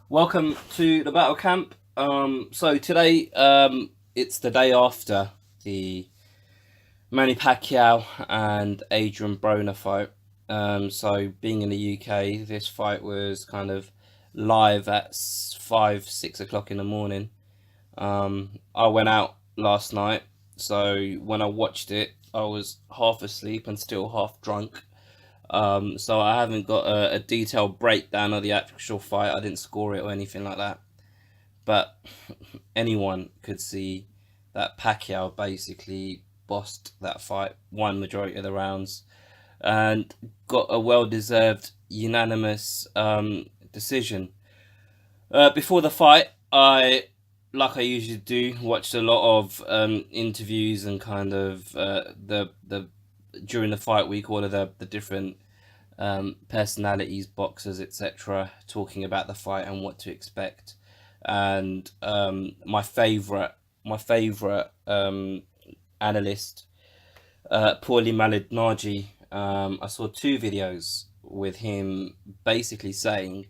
Welcome to the battle camp. So today, it's the day after the Manny Pacquiao and Adrien Broner fight. So being in the UK, this fight was kind of live at 5, 6 o'clock in the morning. I went out last night, so when I watched it, I was half asleep and still half drunk. So I haven't got a detailed breakdown of the actual fight. I didn't score it or anything like that. But anyone could see that Pacquiao basically bossed that fight, won majority of the rounds, and got a well-deserved unanimous decision. Before the fight, like I usually do, watched a lot of interviews and kind of the during the fight week, all of the different personalities, boxers, etc., talking about the fight and what to expect. And my favorite analyst, Paulie Malignaggi, I saw two videos with him basically saying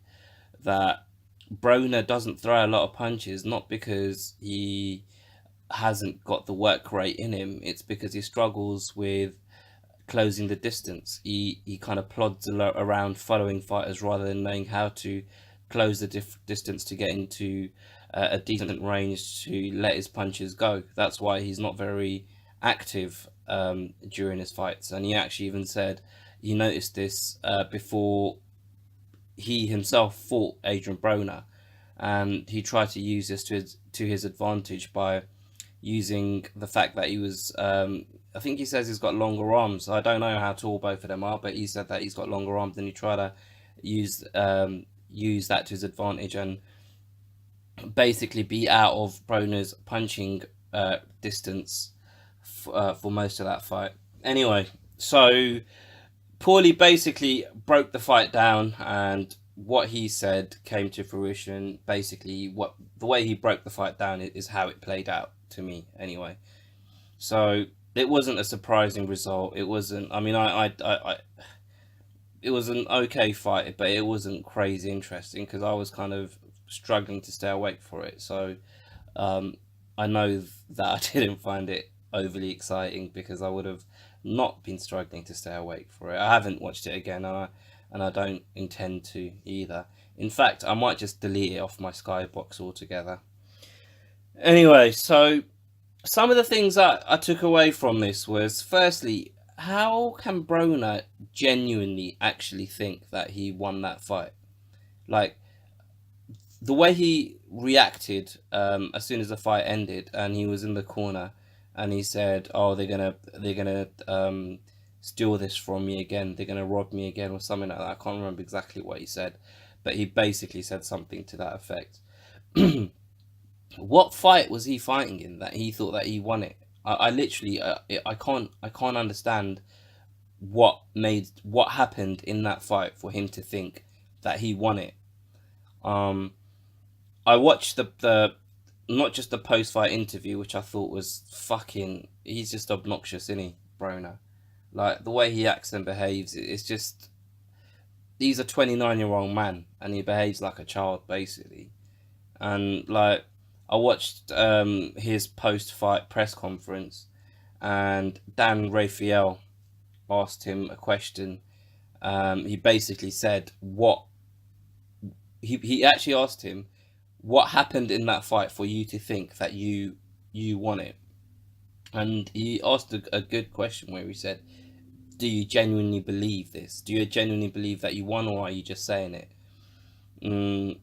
that Broner doesn't throw a lot of punches, not because he hasn't got the work rate in him, it's because he struggles with closing the distance. He kind of plods around following fighters rather than knowing how to close the distance to get into a decent range to let his punches go. That's why he's not very active during his fights. And he actually even said he noticed this before he himself fought Adrien Broner, and he tried to use this to his advantage by using the fact that he was. I think he says he's got longer arms. I don't know how tall both of them are, but he said that he's got longer arms, and he tried to use use that to his advantage and basically be out of Broner's punching distance for most of that fight. Anyway, so Paulie basically broke the fight down, and what he said came to fruition. Basically, what the way he broke the fight down is how it played out to me. Anyway, so it wasn't a surprising result. It wasn't. I mean, it was an okay fight, but it wasn't crazy interesting because I was kind of struggling to stay awake for it. So um, I know that I didn't find it overly exciting because I would have not been struggling to stay awake for it. I haven't watched it again, and I don't intend to either. In fact, I might just delete it off my Skybox altogether. Anyway, so some of the things that I took away from this was, firstly, how can Broner genuinely actually think that he won that fight? Like, the way he reacted as soon as the fight ended and he was in the corner and he said, "Oh, they're gonna steal this from me again. They're gonna rob me again," or something like that. I can't remember exactly what he said, but he basically said something to that effect. What fight was he fighting in that he thought that he won it? I literally, I can't understand what happened in that fight for him to think that he won it. Um, I watched the not just the post fight interview, which I thought was fucking. He's just obnoxious, isn't he, Broner? Like the way he acts and behaves, it's just he's a 29-year-old man and he behaves like a child basically. And like I watched his post fight press conference, and Dan Raphael asked him a question. He basically said what he actually asked him what happened in that fight for you to think that you won it. And he asked a good question where he said, do you genuinely believe this? Do you genuinely believe that you won, or are you just saying it? mm,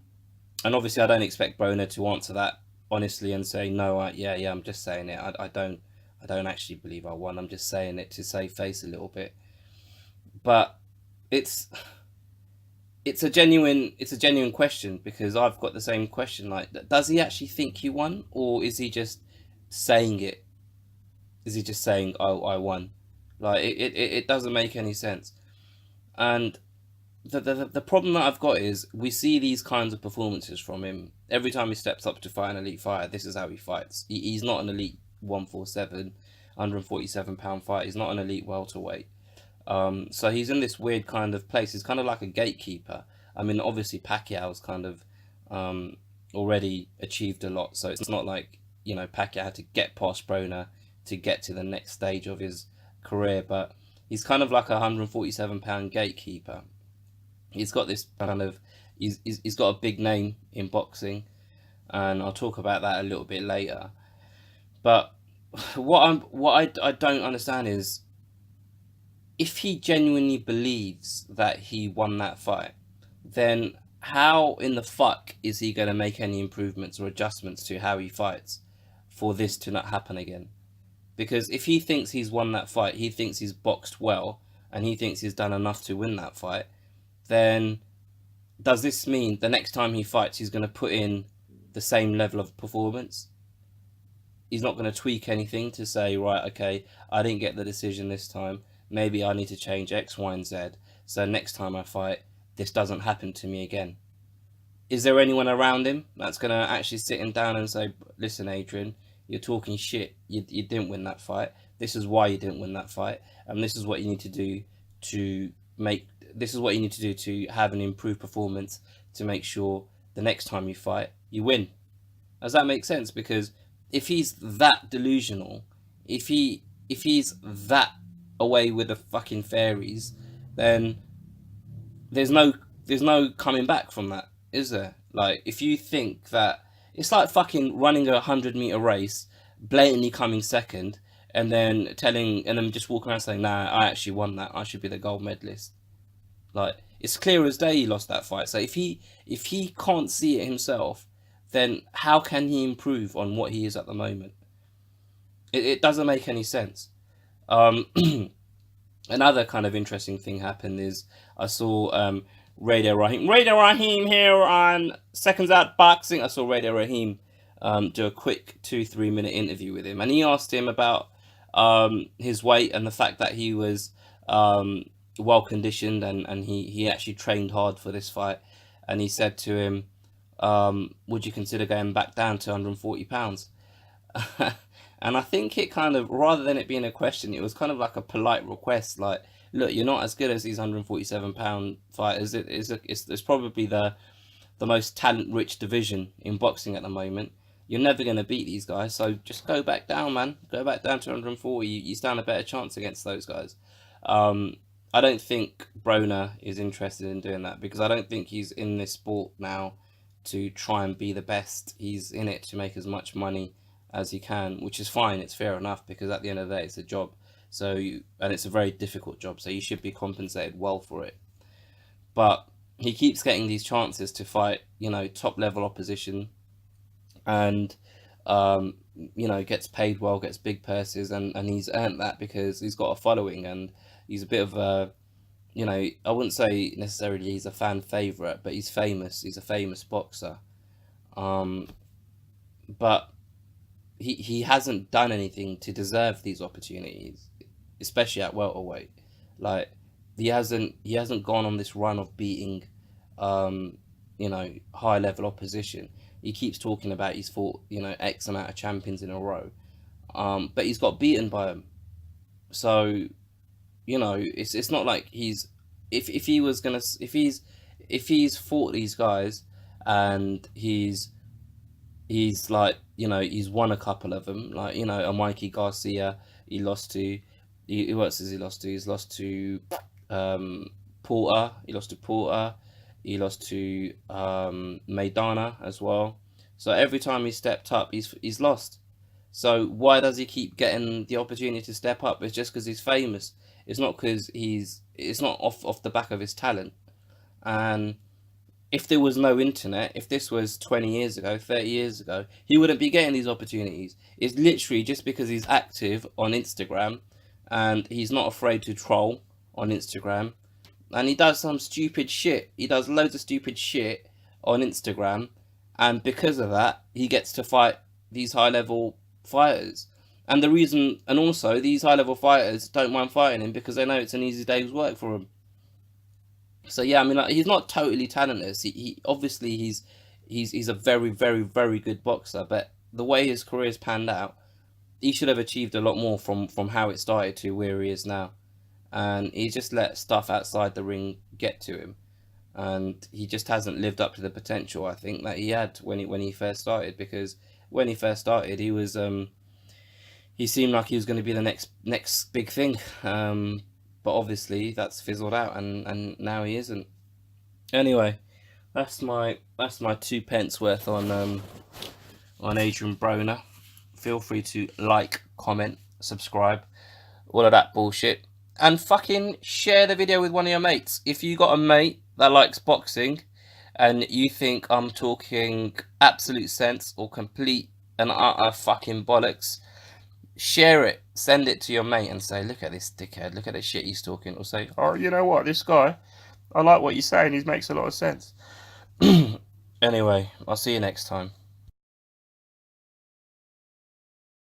and obviously I don't expect Broner to answer that honestly and say no, yeah, I'm just saying it. I don't actually believe I won. I'm just saying it to save face a little bit. But it's it's a genuine question, because I've got the same question. Like, does he actually think he won, or is he just saying it? Is he just saying, "Oh, I won"? Like it doesn't make any sense. And the problem that I've got is we see these kinds of performances from him every time he steps up to fight an elite fighter. This is how he fights. He's not an elite 147, 147 pound fight. He's not an elite welterweight. So he's in this weird kind of place. He's kind of like a gatekeeper. I mean, obviously Pacquiao's kind of already achieved a lot. So it's not like, you know, Pacquiao had to get past Broner to get to the next stage of his career, but he's kind of like a 147-pound gatekeeper. He's got this kind of, he's got a big name in boxing, and I'll talk about that a little bit later. But what I don't understand is, if he genuinely believes that he won that fight, then how in the fuck is he going to make any improvements or adjustments to how he fights for this to not happen again? Because if he thinks he's won that fight, he thinks he's boxed well, and he thinks he's done enough to win that fight, then does this mean the next time he fights, he's going to put in the same level of performance? He's not going to tweak anything to say, right, okay, I didn't get the decision this time. Maybe I need to change X, Y, and Z. So next time I fight, this doesn't happen to me again. Is there anyone around him that's going to actually sit him down and say, listen, Adrien, you're talking shit. You didn't win that fight. This is why you didn't win that fight. And this is what you need to do to make, this is what you need to do to have an improved performance to make sure the next time you fight, you win. Does that make sense? Because if he's that delusional, if he's that away with the fucking fairies, then there's no coming back from that, is there? Like, if you think that, it's like fucking running a 100-meter race, blatantly coming second, and then just walking around saying, nah, I actually won that, I should be the gold medalist. Like, it's clear as day he lost that fight. So if he can't see it himself, then how can he improve on what he is at the moment? It doesn't make any sense. Another kind of interesting thing happened is I saw Radio Raheem here on Seconds Out Boxing. I saw Radio Raheem do a quick 2-3 minute interview with him, and he asked him about his weight and the fact that he was well conditioned, and he actually trained hard for this fight. And he said to him, would you consider going back down to 140 pounds? And I think it kind of, rather than it being a question, it was kind of like a polite request. Like, look, you're not as good as these 147-pound fighters. It's probably the most talent-rich division in boxing at the moment. You're never going to beat these guys, so just go back down, man. Go back down to 140. You stand a better chance against those guys. I don't think Broner is interested in doing that, because I don't think he's in this sport now to try and be the best. He's in it to make as much money as he can, which is fine. It's fair enough, because at the end of the day, it's a job. And it's a very difficult job, so you should be compensated well for it. But he keeps getting these chances to fight, you know, top level opposition, and you know, gets paid well, gets big purses, and he's earned that because he's got a following, and he's a bit of a, you know, I wouldn't say necessarily he's a fan favorite, but he's famous. He's a famous boxer. But he hasn't done anything to deserve these opportunities, especially at welterweight. Like, he hasn't gone on this run of beating you know, high level opposition. He keeps talking about he's fought, you know, X amount of champions in a row, but he's got beaten by them. So, you know, it's not like he's, if he's fought these guys and he's like, you know, he's won a couple of them, like, you know, a Mikey Garcia, he lost to, who else has he lost to? He's lost to Porter, he lost to Porter, he lost to Maidana as well. So every time he stepped up, he's lost. So why does he keep getting the opportunity to step up? It's just because he's famous. It's not because it's not off the back of his talent. And if there was no internet, if this was 20 years ago, 30 years ago, he wouldn't be getting these opportunities. It's literally just because he's active on Instagram, and he's not afraid to troll on Instagram, and he does some stupid shit. He does loads of stupid shit on Instagram, and because of that, he gets to fight these high-level fighters. And the reason, and also, these high-level fighters don't mind fighting him because they know it's an easy day's work for him. So yeah, I mean, like, he's not totally talentless. He obviously he's a very, very, very good boxer, but the way his career's panned out, he should have achieved a lot more from how it started to where he is now. And he just let stuff outside the ring get to him. and he just hasn't lived up to the potential I think that he had when he first started. Because when he first started, he seemed like he was going to be the next big thing, but obviously that's fizzled out, and now he isn't. Anyway, that's my 2 pence worth on Adrien Broner. Feel free to like, comment, subscribe, all of that bullshit, and fucking share the video with one of your mates. If you got a mate that likes boxing and you think I'm talking absolute sense or complete and utter fucking bollocks, share it, send it to your mate and say, look at this dickhead, look at the shit he's talking. Or say, oh, you know what, this guy, I like what he's saying, he makes a lot of sense. Anyway, I'll see you next time.